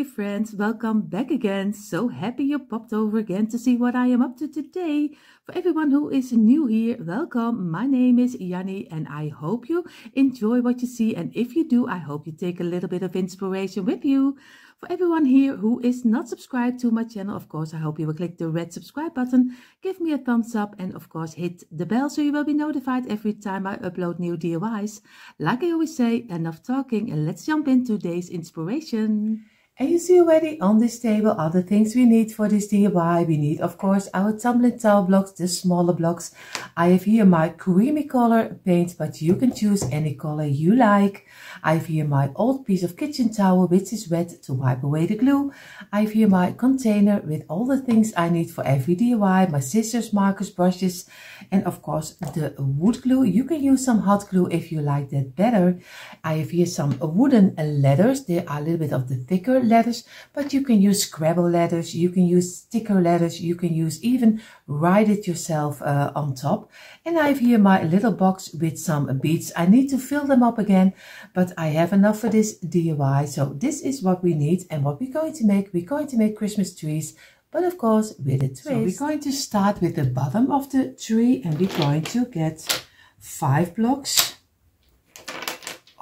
dear friends, welcome back again. So happy you popped over again to see what I am up to today. For everyone who is new here, welcome. My name is Janny and I hope you enjoy what you see, and if you do, I hope you take a little bit of inspiration with you. For everyone here who is not subscribed to my channel, of course, I hope you will click the red subscribe button, give me a thumbs up, and of course hit the bell so you will be notified every time I upload new DIYs. Like I always say, enough talking and let's jump into today's inspiration. And you see already on this table all the things we need for this DIY. We need, of course, our tumbling tile blocks, the smaller blocks. I have here my creamy color paint, but you can choose any color you like. I have here my old piece of kitchen towel, which is wet to wipe away the glue. I have here my container with all the things I need for every DIY, my scissors, markers, brushes, and of course the wood glue. You can use some hot glue if you like that better. I have here some wooden ladders. They are a little bit of the thicker ladders, but you can use Scrabble ladders, you can use sticker ladders, you can use even write it yourself on top. And I have here my little box with some beads. I need to fill them up again, but I have enough for this DIY. So this is what we need, and what we're going to make. We're going to make Christmas trees, but of course with a twist. So we're going to start with the bottom of the tree, and we're going to get 5 blocks.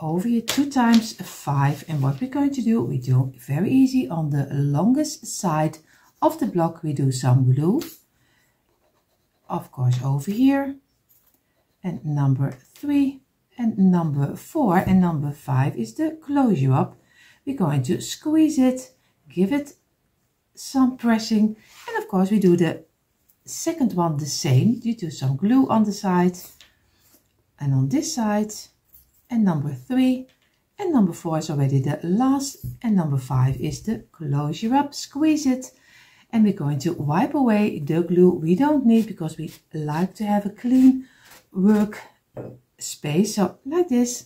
Over here 2 times 5, and what we're going to do, we do very easy. On the longest side of the block we do some glue, of course over here, and number 3 and number 4 and number 5 is the closure up. We're going to squeeze it, give it some pressing, and of course we do the second one the same. You do some glue on the side and on this side. And number 3 and number 4 is already the last, and number 5 is the closure up. Squeeze it, and we're going to wipe away the glue we don't need, because we like to have a clean work space. So like this,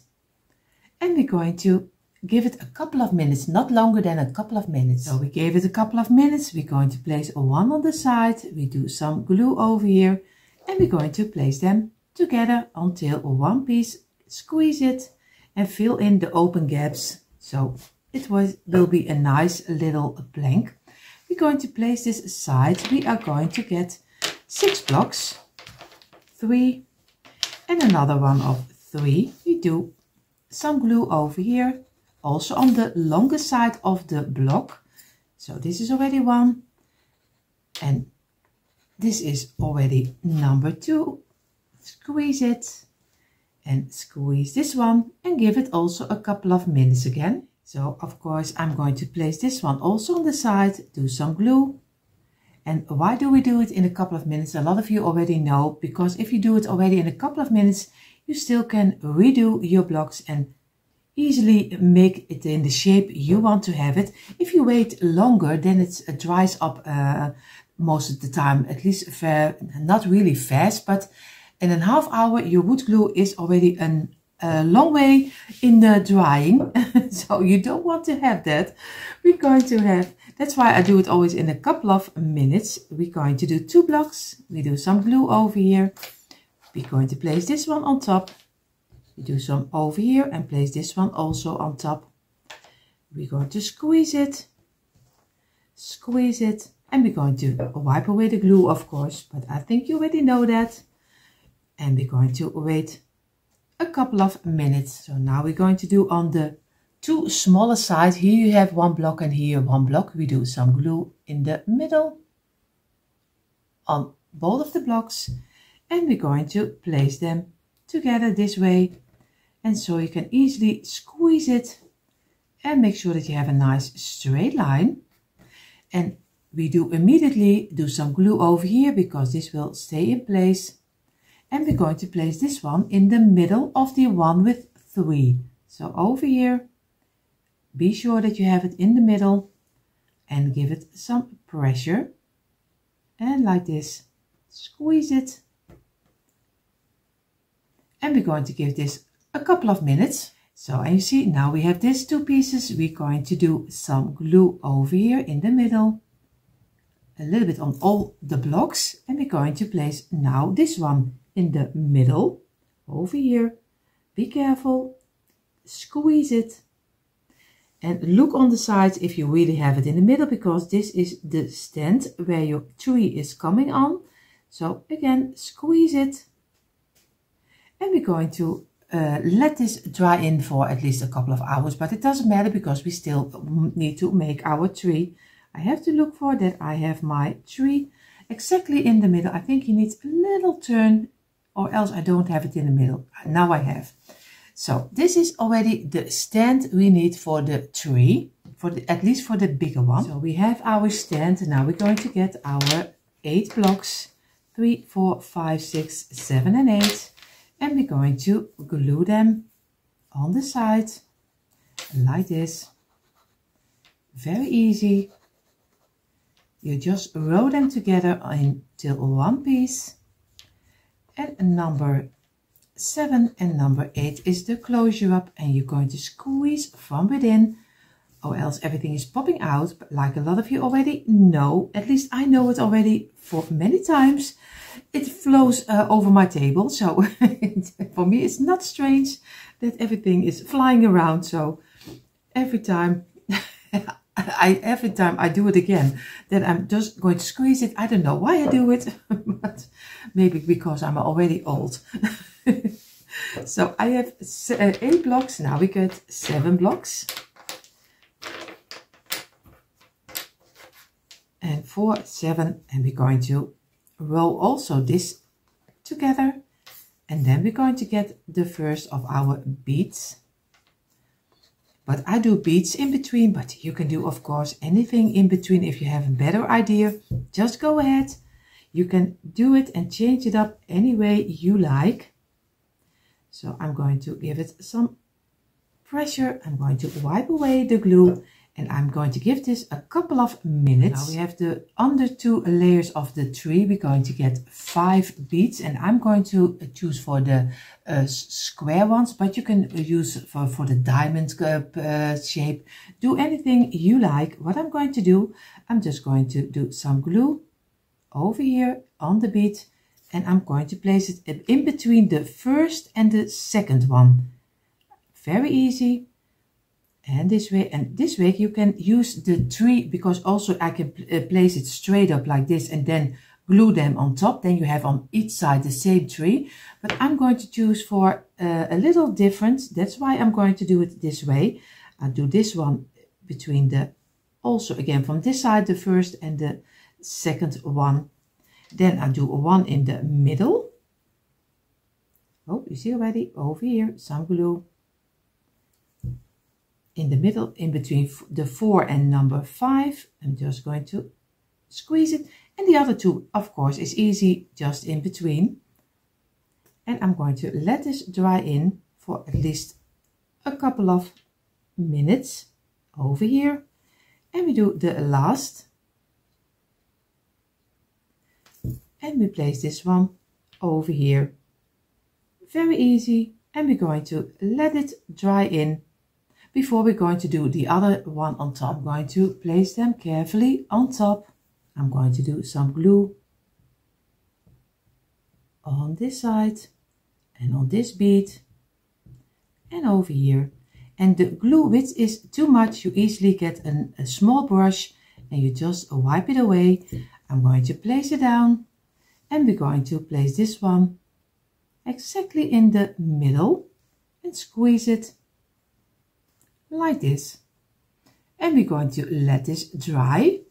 and we're going to give it a couple of minutes, not longer than a couple of minutes. So we gave it a couple of minutes. We're going to place one on the side, we do some glue over here, and we're going to place them together until one piece. Squeeze it and fill in the open gaps, so it will be a nice little plank. We're going to place this aside. We are going to get 6 blocks, 3 and another one of 3. We do some glue over here, also on the longer side of the block. So this is already 1, and this is already number 2. Squeeze it and squeeze this one, and give it also a couple of minutes again. So of course I'm going to place this one also on the side, do some glue. And why do we do it in a couple of minutes? A lot of you already know, because if you do it already in a couple of minutes, you still can redo your blocks and easily make it in the shape you want to have it. If you wait longer, then it dries up most of the time, at least not really fast, but in a half hour your wood glue is already a long way in the drying. So you don't want to have that. We're going to have, that's why I do it always in a couple of minutes. We're going to do 2 blocks. We do some glue over here. We're going to place this one on top. We do some over here and place this one also on top. We're going to squeeze it, and we're going to wipe away the glue, of course, but I think you already know that. And we're going to wait a couple of minutes. So now we're going to do on the 2 smaller sides. Here you have 1 block and here 1 block. We do some glue in the middle on both of the blocks, and we're going to place them together this way, and so you can easily squeeze it and make sure that you have a nice straight line. And we do immediately do some glue over here, because this will stay in place. And we're going to place this one in the middle of the one with 3. So over here, be sure that you have it in the middle and give it some pressure. And like this, squeeze it. And we're going to give this a couple of minutes. So, and you see, now we have these 2 pieces. We're going to do some glue over here in the middle, a little bit on all the blocks. And we're going to place now this one in the middle over here. Be careful, squeeze it, And look on the sides if you really have it in the middle, because this is the stand where your tree is coming on. So again, squeeze it. And we're going to let this dry in for at least a couple of hours, but it doesn't matter because we still need to make our tree. I have to look for that I have my tree exactly in the middle. I think you need a little turn, or else I don't have it in the middle. Now I have. So this is already the stand we need for the tree, at least for the bigger one. So we have our stand. Now we're going to get our 8 blocks, 3, 4, 5, 6, 7 and 8. And we're going to glue them on the side like this. Very easy. You just roll them together until one piece. And number 7 and number 8 is the closure up, and you're going to squeeze from within, or else everything is popping out. But like a lot of you already know, at least I know it already for many times, it flows over my table. So for me it's not strange that everything is flying around. So every time I do it again, then I'm just going to squeeze it. I don't know why I do it, but maybe because I'm already old. So I have 8 blocks. Now we get 7 blocks. And 4, 7, and we're going to roll also this together. And then we're going to get the first of our beads. But I do beads in between, but you can do, of course, anything in between. If you have a better idea, just go ahead. You can do it and change it up any way you like. So I'm going to give it some pressure. I'm going to wipe away the glue, and I'm going to give this a couple of minutes. Now we have the under 2 layers of the tree. We're going to get 5 beads, and I'm going to choose for the square ones, but you can use for the diamond shape. Do anything you like. What I'm going to do, I'm just going to do some glue over here on the bead, and I'm going to place it in between the first and the second one. Very easy. And this way you can use the tree, because also I can place it straight up like this and then glue them on top. Then you have on each side the same tree. But I'm going to choose for a little difference. That's why I'm going to do it this way. I'll do this one between the, also again from this side, the first and the second one. Then I'll do one in the middle. Oh, you see already over here, some glue. In the middle, in between the 4 and number 5, I'm just going to squeeze it. And the other 2, of course, is easy, just in between. And I'm going to let this dry in for at least a couple of minutes over here. And we do the last. And we place this one over here. Very easy. And we're going to let it dry in. Before we're going to do the other one on top, I'm going to place them carefully on top. I'm going to do some glue on this side and on this bead and over here. And the glue, which is too much, you easily get a small brush and you just wipe it away. I'm going to place it down, and we're going to place this one exactly in the middle and squeeze it like this. And we're going to let this dry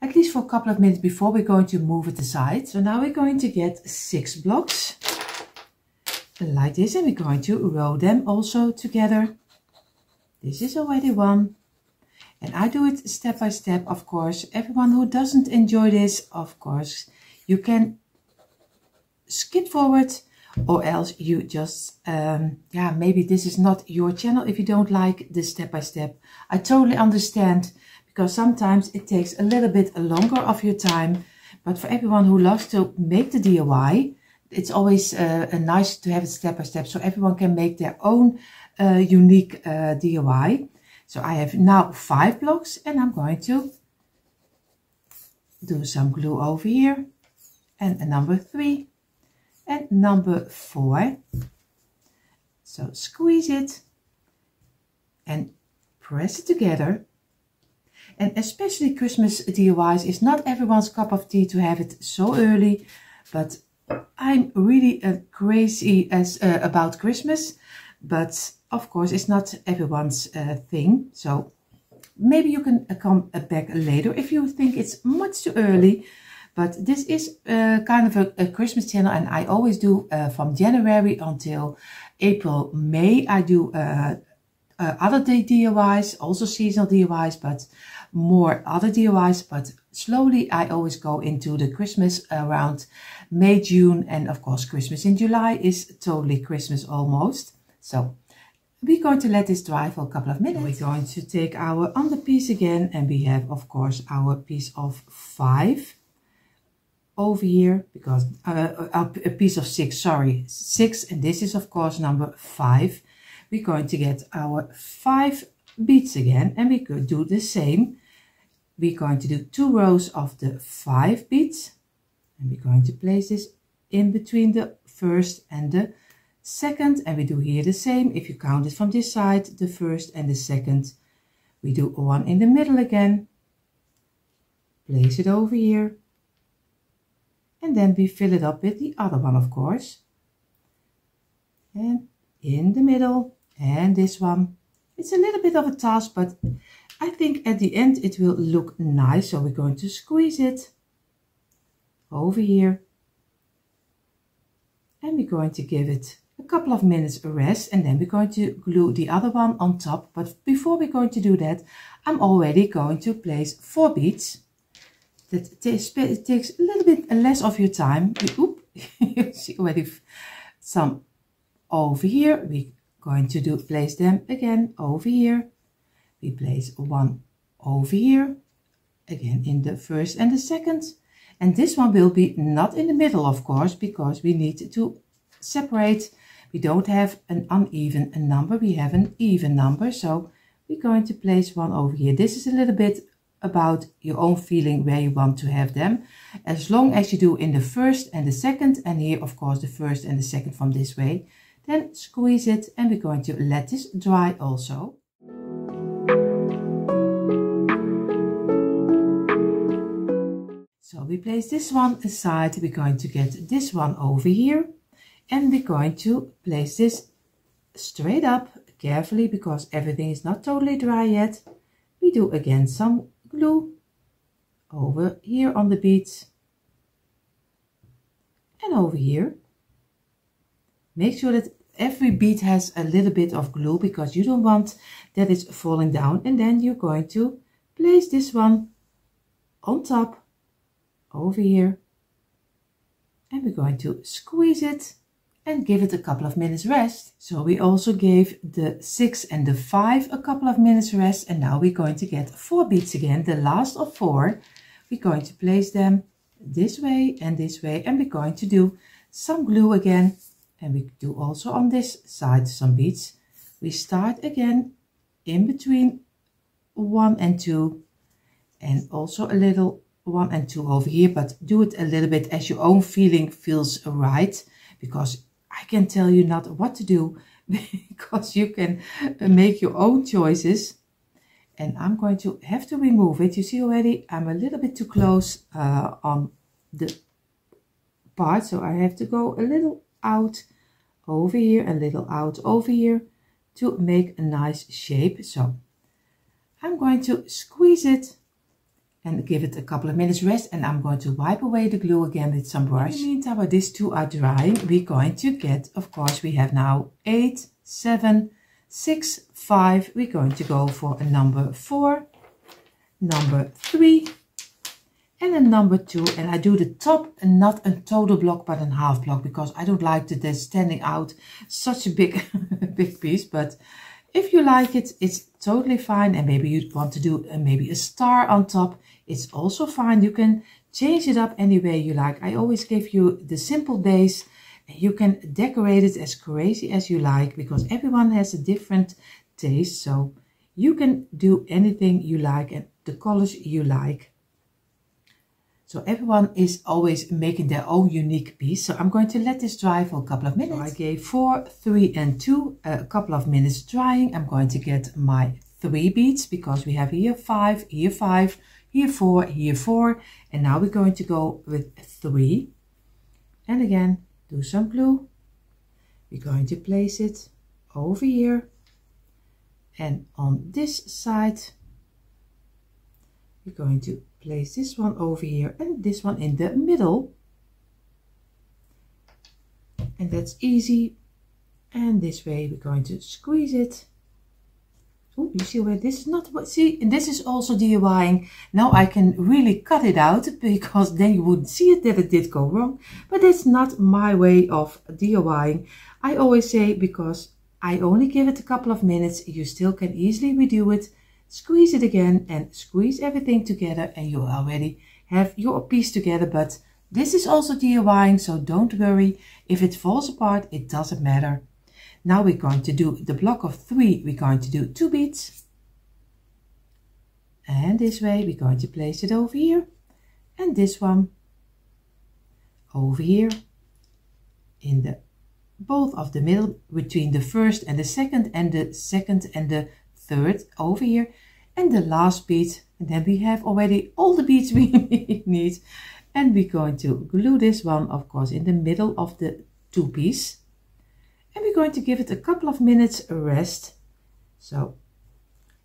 at least for a couple of minutes before we're going to move it aside. So now we're going to get 6 blocks like this, and we're going to roll them also together. This is already one, and I do it step by step. Of course, everyone who doesn't enjoy this, of course, you can skip forward, or else you just yeah, maybe this is not your channel if you don't like the step by step. I totally understand, because sometimes it takes a little bit longer of your time. But for everyone who loves to make the DIY, it's always nice to have it step by step, so everyone can make their own unique DIY. So I have now 5 blocks, and I'm going to do some glue over here, and a number 3 and number 4. So squeeze it, and press it together. And especially Christmas DIYs is not everyone's cup of tea to have it so early, but I'm really crazy about Christmas, but of course it's not everyone's thing. So maybe you can come back later if you think it's much too early. But this is kind of a Christmas channel, and I always do from January until April, May. I do other DIYs, also seasonal DIYs, but more other DIYs. But slowly I always go into the Christmas around May, June, and of course Christmas in July is totally Christmas almost. So we're going to let this dry for a couple of minutes. We're going to take our underpiece again, and we have of course our piece of 5 over here, because a piece of 6, sorry, 6, and this is of course number 5. We're going to get our 5 beads again, and we could do the same. We're going to do 2 rows of the 5 beads, and we're going to place this in between the first and the second, and we do here the same. If you count it from this side, the first and the second, we do 1 in the middle again, place it over here, and then we fill it up with the other one, of course, and in the middle, and this one. It's a little bit of a task, but I think at the end it will look nice. So we're going to squeeze it over here, and we're going to give it a couple of minutes rest, and then we're going to glue the other one on top. But before we're going to do that, I'm already going to place 4 beads. That takes a little bit less of your time. You see already some over here. We're going to place them again over here. We place 1 over here, again in the first and the second. And this one will be not in the middle, of course, because we need to separate. We don't have an uneven number, we have an even number. So we're going to place 1 over here. This is a little bit about your own feeling where you want to have them. As long as you do in the first and the second, and here of course the first and the second from this way, then squeeze it, and we're going to let this dry also. So we place this one aside. We're going to get this one over here, and we're going to place this straight up carefully because everything is not totally dry yet. We do again some glue over here on the beads and over here. Make sure that every bead has a little bit of glue because you don't want that it's falling down. And then you're going to place this one on top over here, and we're going to squeeze it and give it a couple of minutes rest. So we also gave the 6 and the 5 a couple of minutes rest, and now we're going to get 4 beads again, the last of 4. We're going to place them this way, and we're going to do some glue again, and we do also on this side some beads. We start again in between 1 and 2, and also a little 1 and 2 over here, but do it a little bit as your own feeling feels right, because I can tell you not what to do because you can make your own choices. And I'm going to have to remove it. You see already I'm a little bit too close on the part, so I have to go a little out over here, a little out over here to make a nice shape. So I'm going to squeeze it and give it a couple of minutes rest, and I'm going to wipe away the glue again with some brush. In the meantime, while these two are drying, we're going to get, of course, we have now 8, 7, 6, 5. We're going to go for a number 4, number 3, and a number 2. And I do the top and not a total block, but a half block, because I don't like that they're standing out such a big, big piece. But if you like it, it's totally fine. And maybe you want to do maybe a star on top. It's also fine. You can change it up any way you like. I always give you the simple base. You can decorate it as crazy as you like, because everyone has a different taste. So you can do anything you like and the colors you like. So everyone is always making their own unique piece. So I'm going to let this dry for a couple of minutes. So I gave 4, 3 and 2 a couple of minutes drying. I'm going to get my 3 beads because we have here 5, here 5, here 4, here 4, and now we're going to go with 3. And again, do some glue. We're going to place it over here, and on this side we're going to place this one over here and this one in the middle, and that's easy. And this way we're going to squeeze it. Oh, you see where this is not what, see, and this is also DIYing. Now I can really cut it out because then you wouldn't see it that it did go wrong. But it's not my way of DIYing. I always say, because I only give it a couple of minutes, you still can easily redo it, squeeze it again and squeeze everything together, and you already have your piece together. But this is also DIYing, so don't worry. If it falls apart, it doesn't matter. Now we're going to do the block of 3. We're going to do 2 beads. And this way we're going to place it over here. And this one over here in the both of the middle, between the first and the second, and the second and the third over here. And the last bead. And then we have already all the beads we need. And we're going to glue this one, of course, in the middle of the 2 piece. And we're going to give it a couple of minutes rest. So,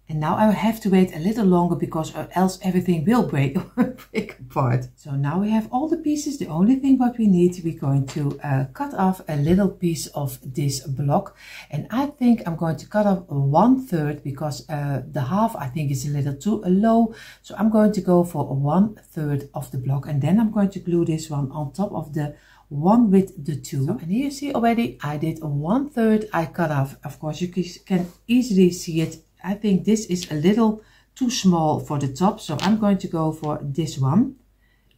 and now I have to wait a little longer because or else everything will break apart. So now we have all the pieces. The only thing what we need, we're going to cut off a little piece of this block. And I think I'm going to cut off 1/3 because the half I think is a little too low. So I'm going to go for 1/3 of the block. And then I'm going to glue this one on top of the one with the 2. So, and here you see already I did 1/3 I cut off. Of course you can easily see it. I think this is a little too small for the top, so I'm going to go for this one.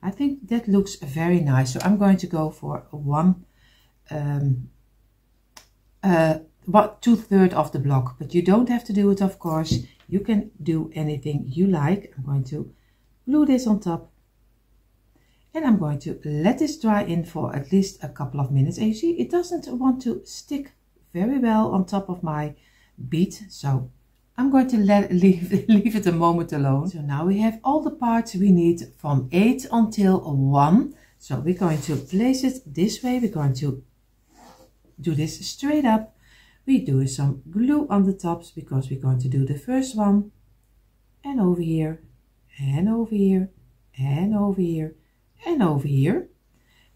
I think that looks very nice, so I'm going to go for 2/3 of the block. But you don't have to do it, of course. You can do anything you like. I'm going to glue this on top. And I'm going to let this dry in for at least a couple of minutes. And you see, it doesn't want to stick very well on top of my bead. So I'm going to leave it a moment alone. So now we have all the parts we need from 8 until 1. So we're going to place it this way. We're going to do this straight up. We do some glue on the tops because we're going to do the first one. And over here, and over here, and over here. And over here,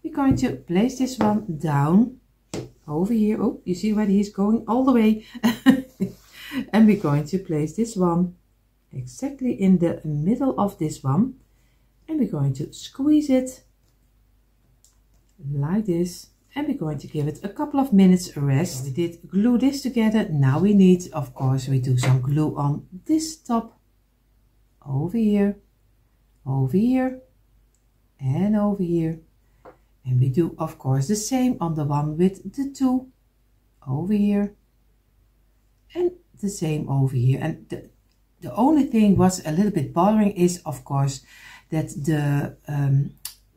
we're going to place this one down over here. Oh, you see where he's going all the way. And we're going to place this one exactly in the middle of this one. And we're going to squeeze it like this. And we're going to give it a couple of minutes rest. We did glue this together. Now we need, of course, we do some glue on this top. Over here, over here. And over here, and we do of course the same on the one with the 2 over here, and the same over here. And the only thing what's a little bit bothering is, of course, that the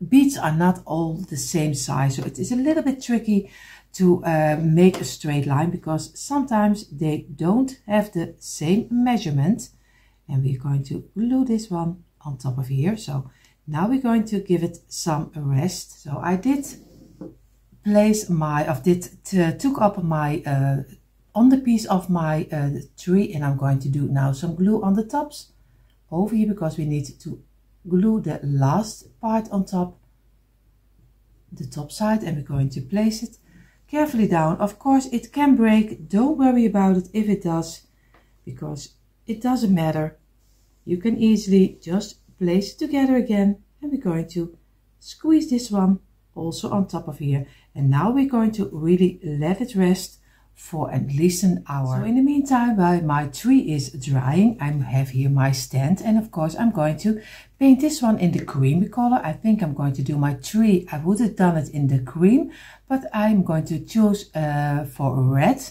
beads are not all the same size, so it is a little bit tricky to make a straight line because sometimes they don't have the same measurement. And we're going to glue this one on top of here. So now we're going to give it some rest. So I did place my, took up my, on the piece of my tree, and I'm going to do now some glue on the tops over here because we need to glue the last part on top, the top side, and we're going to place it carefully down. Of course it can break, don't worry about it if it does, because it doesn't matter. You can easily just place it together again, and we're going to squeeze this one also on top of here. And now we're going to really let it rest for at least an hour. So in the meantime, while my tree is drying, I have here my stand, and of course I'm going to paint this one in the creamy color. I think I'm going to do my tree, I would have done it in the cream, but I'm going to choose for red.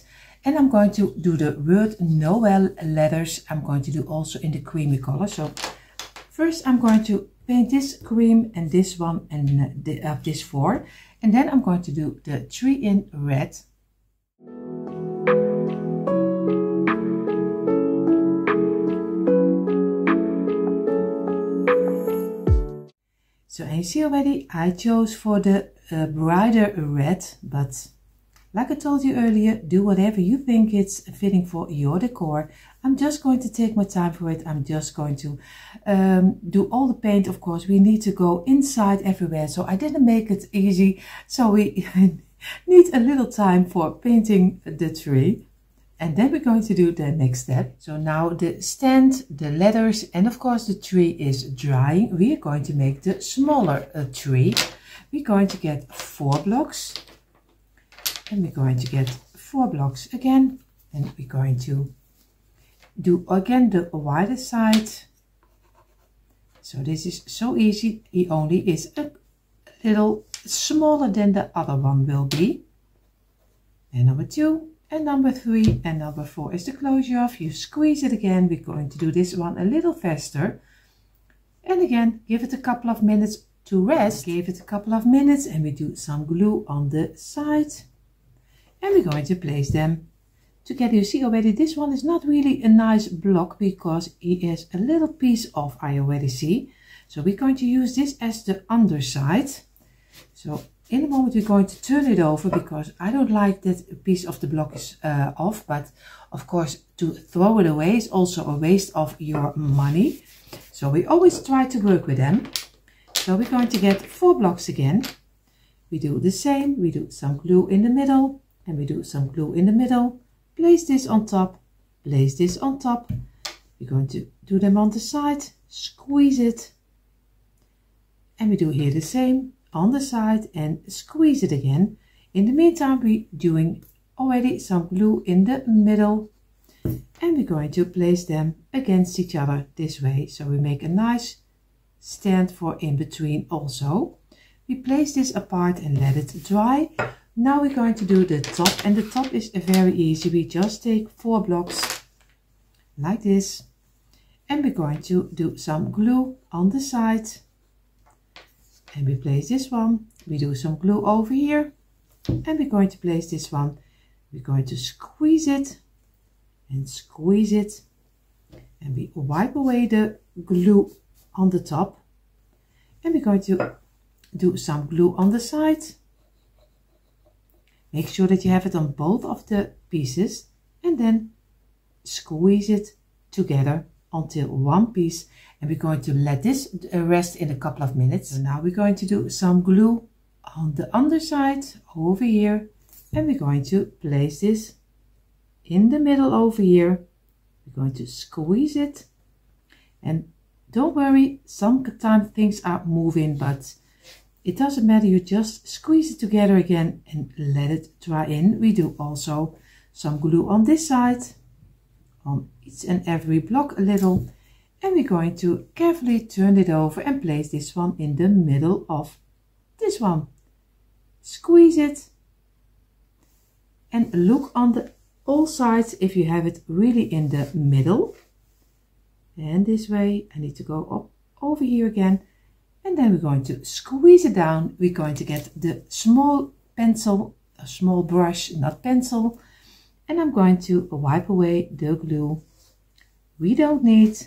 And I'm going to do the word Noel letters. I'm going to do also in the creamy color. So first I'm going to paint this cream and this one and this 4. And then I'm going to do the tree in red. So and you see already I chose for the brighter red, but like I told you earlier, do whatever you think it's fitting for your decor. I'm just going to take my time for it. I'm just going to do all the paint. Of course, we need to go inside everywhere, so I didn't make it easy. So we need a little time for painting the tree. And then we're going to do the next step. So now the stand, the ladders, and of course the tree is drying. We are going to make the smaller tree. We're going to get 4 blocks. And we're going to get 4 blocks again. And we're going to do again the wider side. So this is so easy. He only is a little smaller than the other one will be. And number 2. And number 3 and number 4 is the closure off. You squeeze it again. We're going to do this one a little faster. And again, give it a couple of minutes to rest. Give it a couple of minutes and we do some glue on the side. And we're going to place them together. You see already this one is not really a nice block because it is a little piece off, I already see. So we're going to use this as the underside. So in a moment we're going to turn it over because I don't like that a piece of the block is off, but of course to throw it away is also a waste of your money. So we always try to work with them. So we're going to get 4 blocks again. We do the same, we do some glue in the middle and we do some glue in the middle. Place this on top, place this on top. We're going to do them on the side, squeeze it. And we do here the same. On the side and squeeze it again. In the meantime we're doing already some glue in the middle and we're going to place them against each other this way, so we make a nice stand for in between. Also we place this apart and let it dry. Now we're going to do the top, and the top is very easy. We just take 4 blocks like this and we're going to do some glue on the side. And we place this one, we do some glue over here and we're going to place this one. We're going to squeeze it and squeeze it and we wipe away the glue on the top and we're going to do some glue on the side. Make sure that you have it on both of the pieces and then squeeze it together until one piece. And we're going to let this rest in a couple of minutes. So now we're going to do some glue on the underside over here. And we're going to place this in the middle over here. We're going to squeeze it. And don't worry, sometimes things are moving, but it doesn't matter. You just squeeze it together again and let it dry in. We do also some glue on this side, on each and every block a little. And we're going to carefully turn it over and place this one in the middle of this one. Squeeze it and look on all sides if you have it really in the middle. And this way I need to go up over here again. And then we're going to squeeze it down. We're going to get the small pencil, a small brush, not pencil. And I'm going to wipe away the glue we don't need.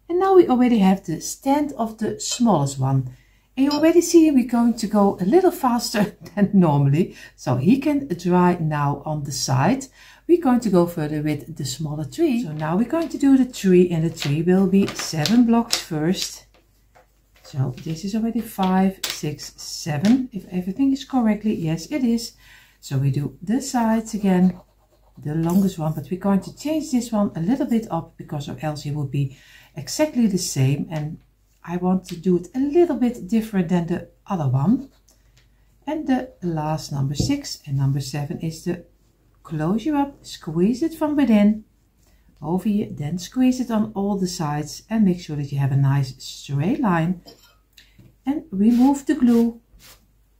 And now we already have the stand of the smallest one. And you already see we're going to go a little faster than normally. So he can dry now on the side. We're going to go further with the smaller tree. So now we're going to do the tree, and the tree will be 7 blocks first. So this is already 5, 6, 7. If everything is correctly, yes it is. So we do the sides again, the longest one, but we're going to change this one a little bit up because or else it will be exactly the same, and I want to do it a little bit different than the other one. And the last number 6 and number 7 is the closure up. Squeeze it from within over here, then squeeze it on all the sides and make sure that you have a nice straight line. And remove the glue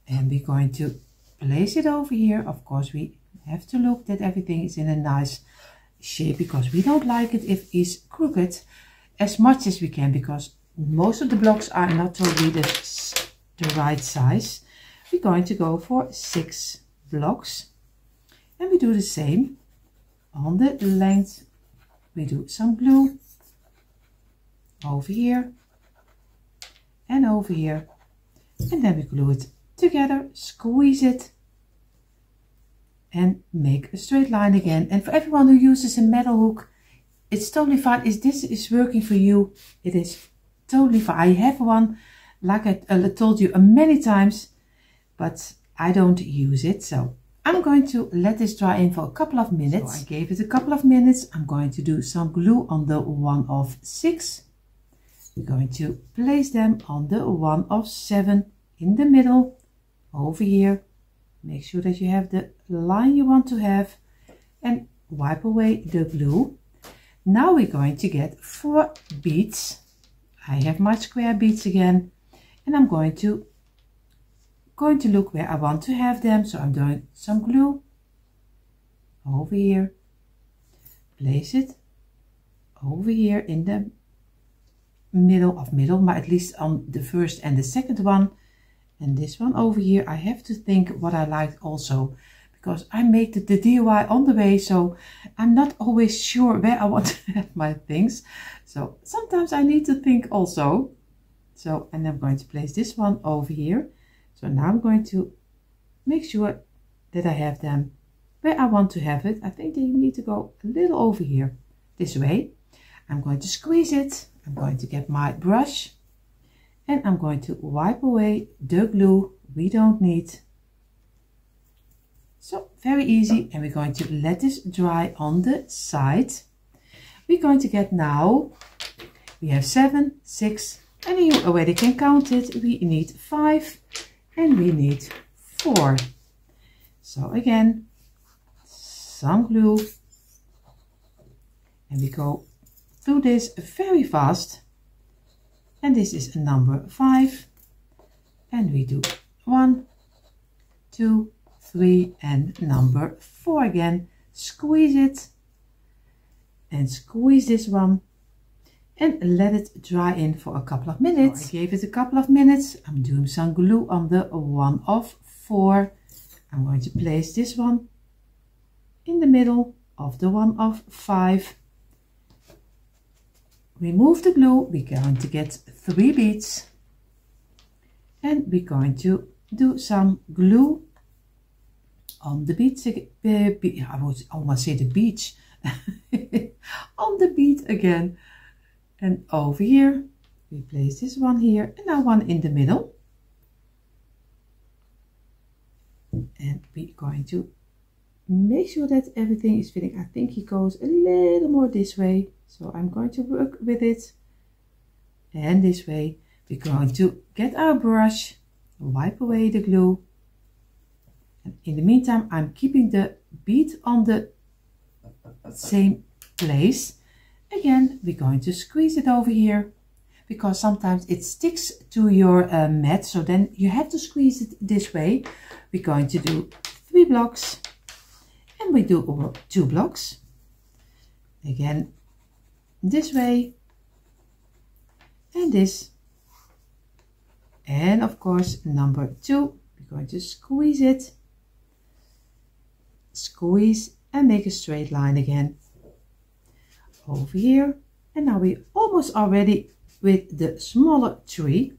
and we're going to place it over here. Of course we have to look that everything is in a nice shape because we don't like it if it's crooked, as much as we can, because most of the blocks are not totally the right size. We're going to go for 6 blocks and we do the same on the length. We do some glue over here and over here, And then we glue it together, squeeze it, and make a straight line again. And for everyone who uses a metal hook, it's totally fine. If this is working for you, it is totally fine. I have one, like I told you many times, but I don't use it. So I'm going to let this dry in for a couple of minutes. So I gave it a couple of minutes. I'm going to do some glue on the 1 of 6. We're going to place them on the 1 of 7 in the middle over here. Make sure that you have the line you want to have and wipe away the glue. Now we're going to get 4 beads. I have my square beads again, and I'm going to look where I want to have them. So I'm doing some glue over here, place it over here in the middle, but at least on the first and the second one, and this one over here. I have to think what I like also, because I make the DIY on the way, so I'm not always sure where I want to have my things. So sometimes I need to think also. So, and I'm going to place this one over here. So now I'm going to make sure that I have them where I want to have it. I think they need to go a little over here, this way. I'm going to squeeze it. I'm going to get my brush and I'm going to wipe away the glue we don't need. So very easy, and we're going to let this dry on the side. We're going to get now, we have 7, 6, and you already can count it. We need 5 and we need 4. So again, some glue, and we go through this very fast. And this is number 5, and we do 1, 2, 3, and number 4 again. Squeeze it and squeeze this one and let it dry in for a couple of minutes. So I gave it a couple of minutes. I'm doing some glue on the 1 of 4. I'm going to place this one in the middle of the 1 of 5. Remove the glue. We're going to get 3 beads, and we're going to do some glue on the beads. I would almost say the beach. On the bead again, and over here we place this one here, and now one in the middle, and we're going to make sure that everything is fitting. I think he goes a little more this way, so I'm going to work with it, and this way. We're going to get our brush, wipe away the glue, and in the meantime I'm keeping the bead on the same place. Again, we're going to squeeze it over here, because sometimes it sticks to your mat, so then you have to squeeze it this way. We're going to do 3 blocks, and we do 2 blocks again this way, and this, and of course number 2. We're going to squeeze it, squeeze, and make a straight line again over here. And now we almost are ready with the smaller tree.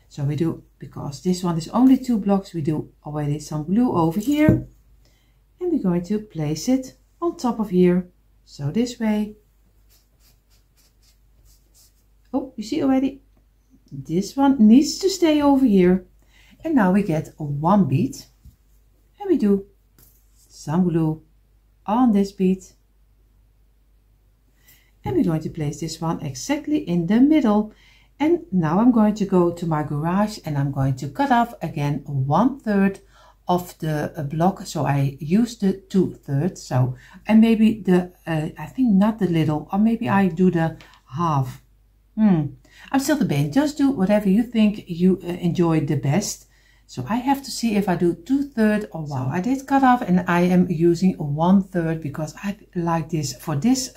So we do, because this one is only 2 blocks, we do already some glue over here, and we're going to place it on top of here, so this way. Oh, you see already, this one needs to stay over here. And now we get 1 bead, and we do some glue on this bead, and we're going to place this one exactly in the middle. And now I'm going to go to my garage, and I'm going to cut off again 1/3 of the block. So I use the 2/3. So, and maybe the I think not the little, or maybe I do the half. I'm still debating. Just do whatever you think you enjoy the best. So I have to see if I do 2/3 or 1. So I did cut off, and I am using 1/3 because I like this for this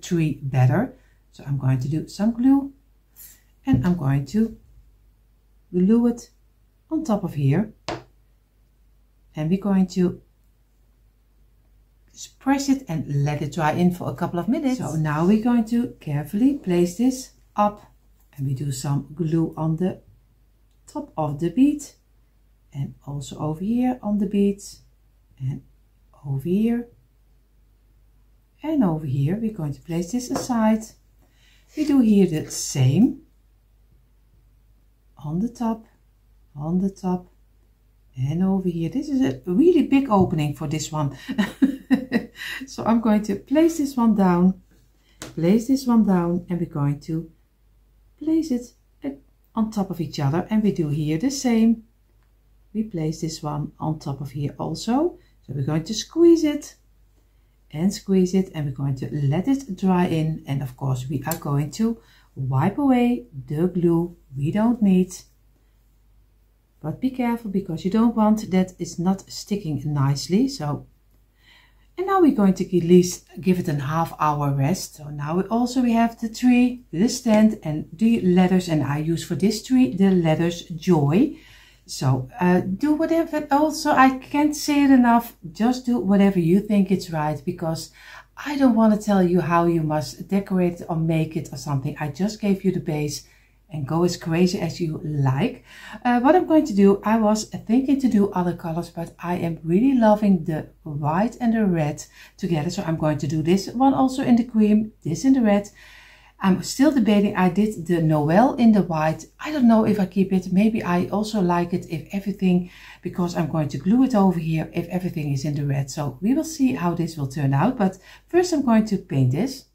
tree better. So I'm going to do some glue, and I'm going to glue it on top of here, and we're going to press it and let it dry in for a couple of minutes. So now we're going to carefully place this up, and we do some glue on the top of the bead, and also over here on the beads, and over here, and over here. We're going to place this aside. We do here the same on the top, and over here. This is a really big opening for this one. So I'm going to place this one down, and we're going to place it on top of each other, and we do here the same. We place this one on top of here also. So we're going to squeeze it, and we're going to let it dry in, and of course we are going to wipe away the glue we don't need. But be careful, because you don't want that it's not sticking nicely. So, and now we're going to at least give it a half-hour rest. So now we have the tree, the stand, and the letters, and I use for this tree the letters Joy. So do whatever. Also, I can't say it enough, just do whatever you think it's right, because I don't want to tell you how you must decorate it or make it or something. I just gave you the base, and go as crazy as you like. What I'm going to do, I was thinking to do other colors, but I am really loving the white and the red together. So I'm going to do this one also in the cream, this in the red. I'm still debating. I did the Noel in the white. I don't know if I keep it. Maybe I also like it if everything, because I'm going to glue it over here, if everything is in the red. So we will see how this will turn out. But first I'm going to paint this.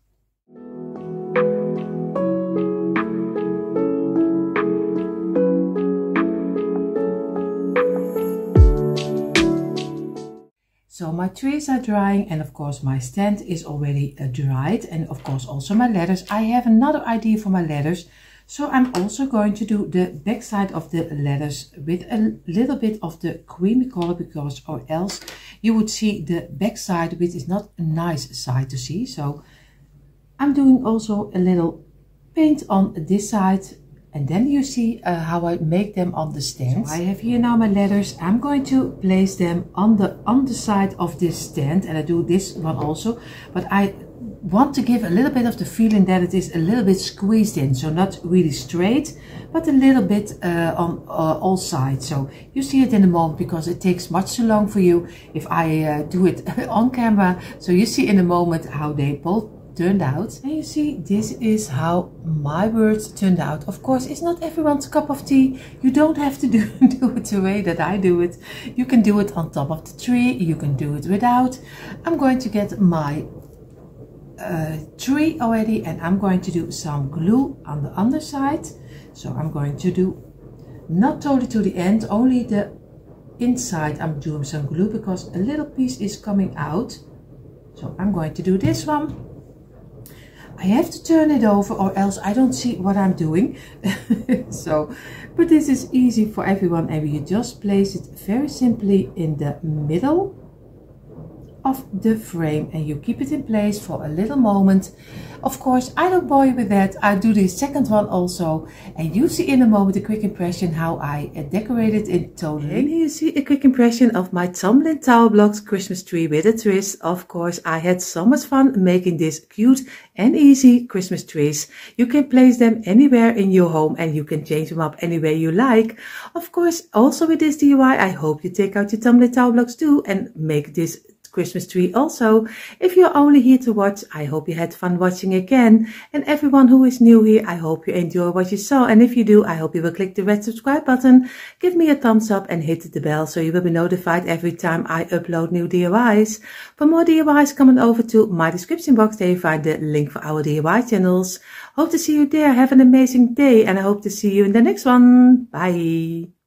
So my trees are drying, and of course my stand is already dried, and of course also my letters. I have another idea for my letters, so I'm also going to do the back side of the letters with a little bit of the creamy color, because or else you would see the back side, which is not a nice side to see. So I'm doing also a little paint on this side, and then you see how I make them on the stand. So I have here now my letters. I'm going to place them on the underside of this stand, and I do this one also, but I want to give a little bit of the feeling that it is a little bit squeezed in, so not really straight, but a little bit on all sides. So you see it in a moment, because it takes much too long for you if I do it on camera. So you see in a moment how they both turned out, and you see this is how my words turned out. Of course, it's not everyone's cup of tea. You don't have to do it the way that I do it. You can do it on top of the tree, you can do it without. I'm going to get my tree already, and I'm going to do some glue on the underside. So I'm going to do not totally to the end, only the inside. I'm doing some glue because a little piece is coming out. So I'm going to do this one. I have to turn it over, or else I don't see what I'm doing. So, but this is easy for everyone, and you just place it very simply in the middle of the frame, and you keep it in place for a little moment. Of course, I don't bore you with that. I do the second one also, and you see in a moment a quick impression how I decorated it totally. And here you see a quick impression of my tumbling tower blocks Christmas tree with a twist. Of course, I had so much fun making this cute and easy Christmas trees. You can place them anywhere in your home, and you can change them up any way you like. Of course, also with this DIY, I hope you take out your tumbling tower blocks too and make this Christmas tree also. If you're only here to watch, I hope you had fun watching again. And everyone who is new here, I hope you enjoy what you saw. And if you do, I hope you will click the red subscribe button, give me a thumbs up, and hit the bell so you will be notified every time I upload new DIYs. For more DIYs, come on over to my description box. There you find the link for our DIY channels. Hope to see you there. Have an amazing day, and I hope to see you in the next one. Bye.